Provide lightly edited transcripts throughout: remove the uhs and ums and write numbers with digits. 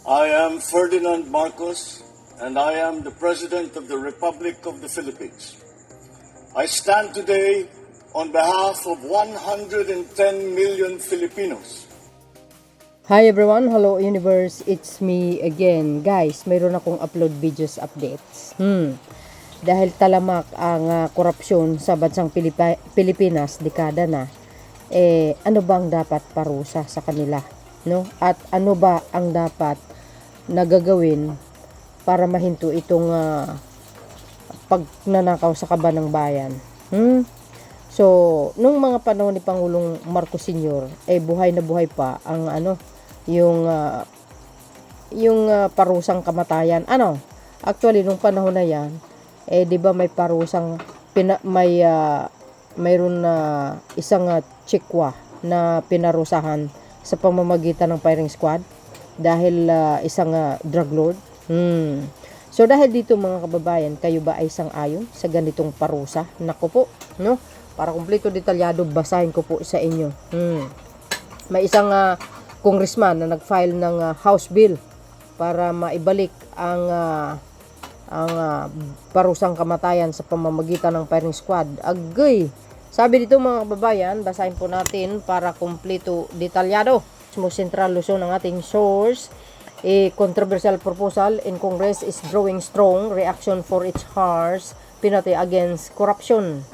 I am Ferdinand Marcos, and I am the President of the Republic of the Philippines. I stand today on behalf of 110 million Filipinos. Hi everyone, hello universe, it's me again. Guys, mayroon akong upload videos updates. Dahil talamak ang korupsyon sa bansang Pilipinas, dekada na, ano bang dapat parusa sa kanila? No? At ano ba ang dapat nagagawin para mahinto itong pagnanakaw sa kaban ng bayan? So, nung mga panahon ni Pangulong Marcos Sr., buhay na buhay pa ang yung parusang kamatayan. Actually, nung panahon na yan, di ba may parusang mayroon na isang chikwa na pinarusahan sa pamamagitan ng firing squad dahil isang drug lord. So dahil dito mga kababayan, kayo ba ay sang-ayon sa ganitong parusa? Naku po, no? Para kumpleto detalyado, basahin ko po sa inyo. May isang congressman na nag-file ng House Bill para maibalik ang parusang kamatayan sa pamamagitan ng firing squad. Agay! Sabi dito mga kababayan, basahin po natin para kumpleto detalyado. Most Central Luzon ng ating source. A controversial proposal in Congress is drawing strong reaction for its harsh penalty against corruption.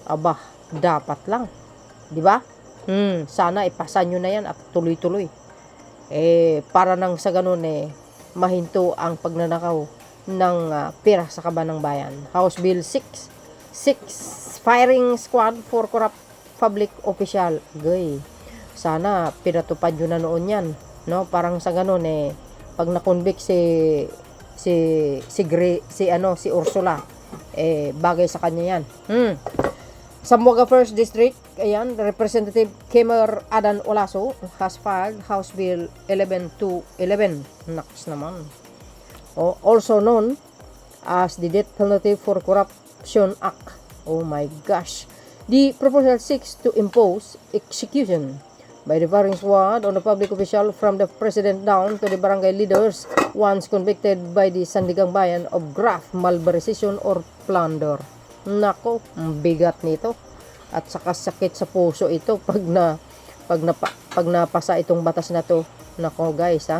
Aba, dapat lang. Di ba? Sana ipasa nyo na yan at tuloy-tuloy. Para nang sa ganun mahinto ang pagnanakaw ng pera sa kaban ng bayan. House Bill 6 firing squad for corrupt public official. Gay. Sana pinatupad nyo na noon yan. No, parang sa ganun pag na-convict si Ursula, bagay sa kanya yan. Zamboanga 1st District, ayan, Representative Kemer Adan Olaso has filed House Bill 11211. Naks naman. Also known as the Death Penalty for Corruption Act. Oh my gosh. The proposal seeks to impose execution by the firing squad on a public official from the president down to the barangay leaders once convicted by the Sandigang Bayan of graft malversation or plunder. Nako, bigat nito. At saka sakit sa puso ito pag napasa itong batas na to. Nako guys,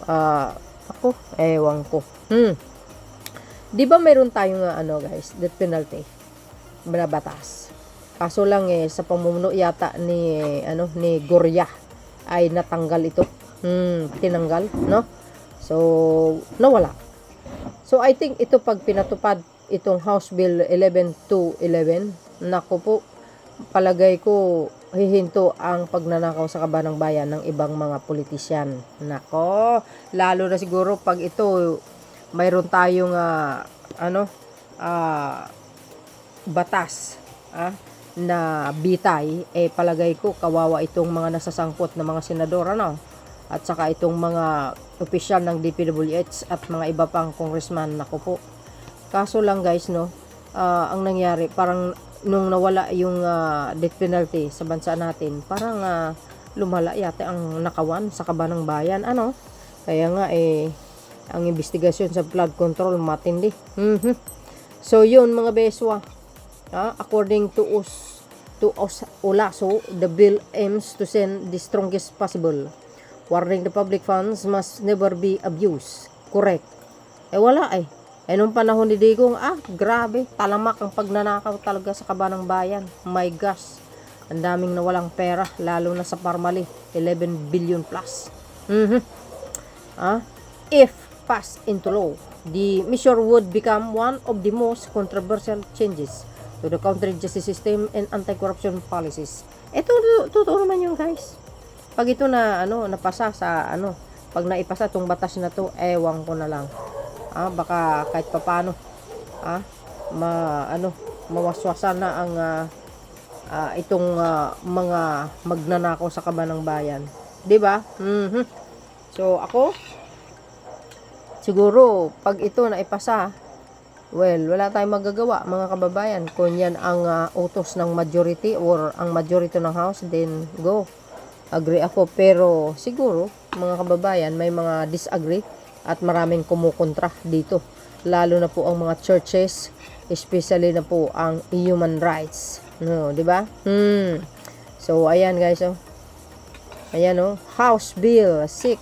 ako, ewan ko. Di ba mayroon tayong guys, death penalty na batas? Kaso lang sa pamumuno yata ni Gorya ay natanggal ito. Tinanggal, no? So, nawala. So, I think ito pag pinatupad itong House Bill 11211, naku po, palagay ko hihinto ang pagnanakaw sa kaban ng bayan ng ibang mga politisyan. Nako, lalo na siguro pag ito mayroon tayong batas na bitay, palagay ko kawawa itong mga nasasangkot na mga senador, at saka itong mga opisyal ng DPWH at mga iba pang congressman. Nako po. Kaso lang guys, ang nangyari, parang nung nawala yung death penalty sa bansa natin, parang lumala yata ang nakawan sa kaban ng bayan, kaya nga ang investigasyon sa flood control matindi. So yun mga beswa, according to Olaso, the bill aims to send the strongest possible warning the public funds must never be abused. Correct. Wala nung panahon ni Digong, grabe, talamak ang pagnanakaw talaga sa kaban ng bayan. My gosh, ang daming nawalang pera, lalo na sa Parmali, 11 billion plus. If passed into law, the measure would become one of the most controversial changes to the country justice system and anti-corruption policies. Totoo naman yun guys. Pag ito napasa sa pag naipasa tong batas na to, ewan ko na lang. Baka kahit papaano mawaswasan na ang itong mga magnanakaw sa kaban ng bayan. 'Di ba? So ako siguro pag ito na ipasa, wala tayong magagawa mga kababayan. Kung yan ang utos ng majority or ang majority ng house, then go. agree ako. Pero siguro, mga kababayan, may mga disagree at maraming kumukontra dito. Lalo na po ang mga churches, especially na po ang human rights. No, di ba? So, ayan guys, oh. Ayan, oh. House Bill 6,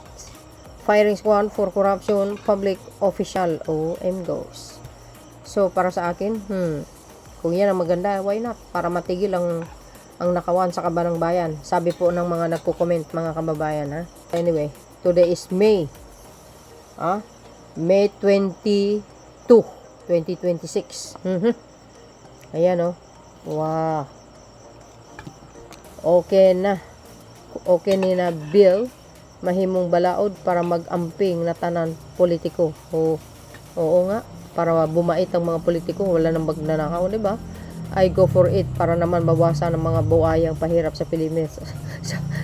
firing squad for corruption, public official, goes. So, para sa akin, kung yan ang maganda, why not? Para matigil ang nakawan sa kabanang bayan. Sabi po ng mga nagko-comment, mga kababayan, ha? Anyway, today is May. May 22, 2026. Ayan, oh. Wow. Okay na. Okay ni na bill mahimong balaod para mag-amping na tanan politiko. Oo nga, para bumait ang mga politiko, wala nang magnanakaw, di ba? I go for it para naman bawasan ang mga buhayang pahirap sa Pilipinas,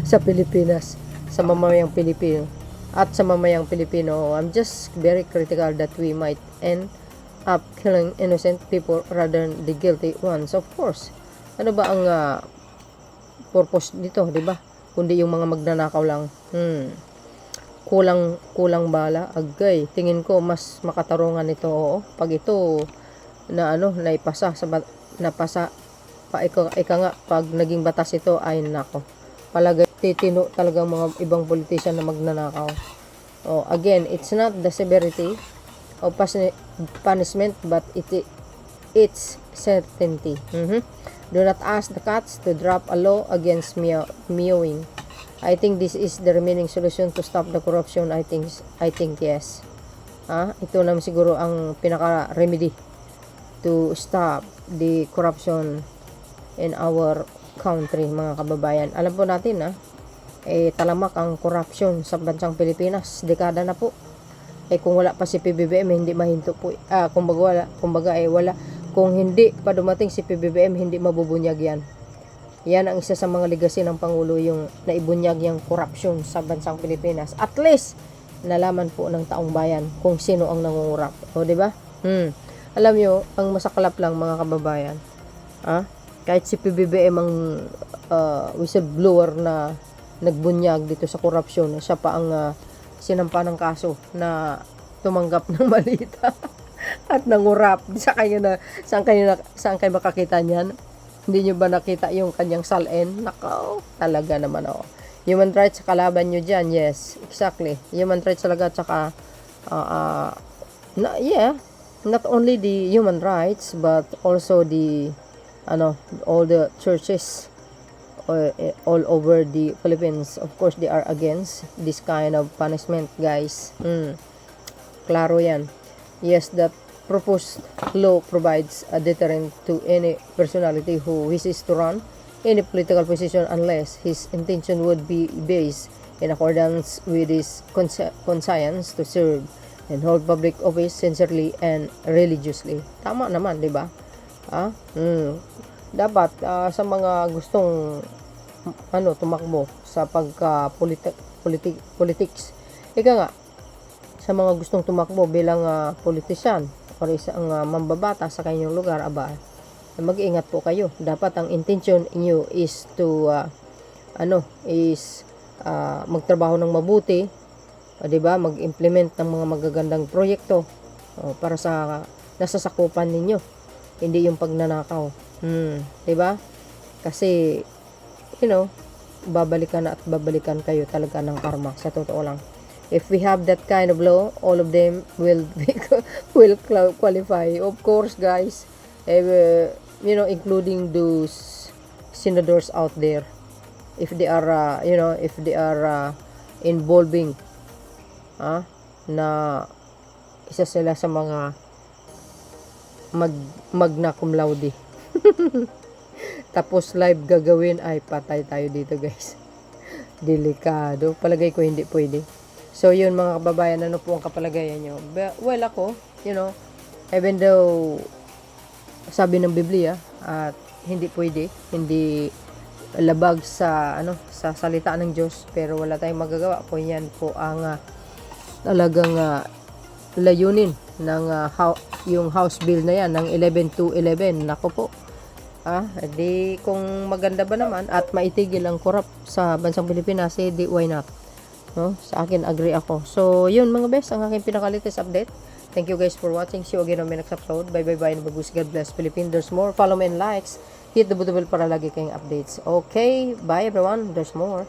sa Pilipinas, sa mamayang Pilipino. At sa mamayang Pilipino, I'm just very critical that we might end up killing innocent people rather than the guilty ones. Of course. Ano ba ang purpose dito, di ba? Kundi yung mga magnanakaw lang. Kulang bala, agay. Tingin ko mas makatarungan ito, oo. Pag ito naipasa napasa pa ika nga pag naging batas ito ay nako. Palagay titino talaga mga ibang politician na magnanakaw. Again, it's not the severity of punishment but it's certainty. Do not ask the cats to drop a law against mewing. I think this is the remaining solution to stop the corruption. I think yes. Ito naman siguro ang pinaka-remedy to stop the corruption in our country, mga kababayan. Alam po natin, talamak ang corruption sa bansang Pilipinas. Dekada na po. Kung wala pa si PBBM, hindi mahinto po. Kumbaga wala. Kung hindi pa dumating si PBBM, hindi mabubunyag yan. Yan ang isa sa mga legacy ng Pangulo, yung naibunyag yung corruption sa bansang Pilipinas. At least, nalaman po ng taong bayan kung sino ang nangungurap. Di ba? Alam nyo, ang masaklap lang, mga kababayan, kahit si PBBM ang whistleblower na nagbunyag dito sa korupsyon, siya pa ang sinampa ng kaso na tumanggap ng malita at nangurap. Saan kayo makakita niyan? Hindi nyo ba nakita yung kanyang salin? Nakaw, talaga naman, Human rights, kalaban nyo dyan. Yes, exactly. Human rights talaga, tsaka not only the human rights but also the all the churches all over the Philippines. Of course, they are against this kind of punishment, guys. Klaro yan. Yes, that proposed law provides a deterrent to any personality who wishes to run any political position unless his intention would be based in accordance with his conscience to serve and hold public office sincerely and religiously. Tama naman, di ba? Dapat sa mga gustong tumakbo sa politics. Ika nga, sa mga gustong tumakbo bilang politician o isang mambabata sa kanyang lugar, mag-iingat po kayo. Dapat ang intention inyo is to magtrabaho ng mabuti, di ba? Mag-implement ng mga magagandang proyekto para sa nasasakupan ninyo, hindi yung pagnanakaw. Di ba? Kasi babalikan at babalikan kayo talaga ng karma, sa totoo lang. If we have that kind of law, all of them will qualify. Of course, guys, including those senators out there, if they are involving na isa sila sa mga magna cum laude. Tapos live gagawin, ay patay tayo dito, guys. Delikado. Palagay ko hindi pwede. So yun, mga kababayan, ano po ang kapalagayan nyo? Well, ako, even though sabi ng Biblia at hindi pwede, hindi labag sa sa salita ng Diyos, pero wala tayong magagawa kung yan po ang talagang layunin ng yung House Bill na yan ng 11-11. Nako po, Di kung maganda ba naman at maitigil ang korap sa bansang Pilipinas, di why not? No? Sa akin, agree ako. So, yun mga best, ang aking pinaka-latest update. Thank you guys for watching. See you again on my next upload. Bye bye bye. Bagus. God bless Philippines. There's more. Follow me and likes. Hit the bell para lagi kayong updates. Okay. Bye everyone. There's more.